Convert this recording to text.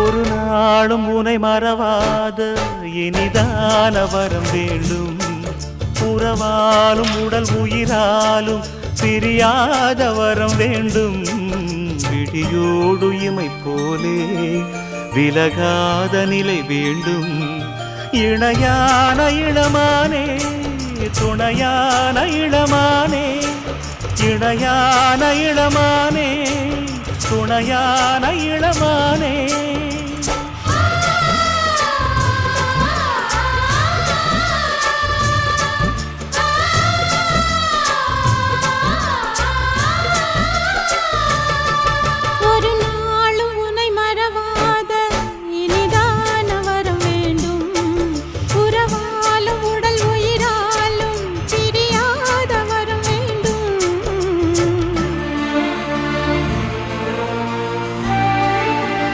ஒரு நாளும் உனை மறவாத இனிதான வரம் வேண்டும். உறவாலும் உடல் உயிராலும் பிரியாத வரம் வேண்டும். விழியோடு இமை போலே விலகாத நிலை வேண்டும். இணையான இளமானே துணையான இளமானே, இணையான இளமானே துணையான இளமானே.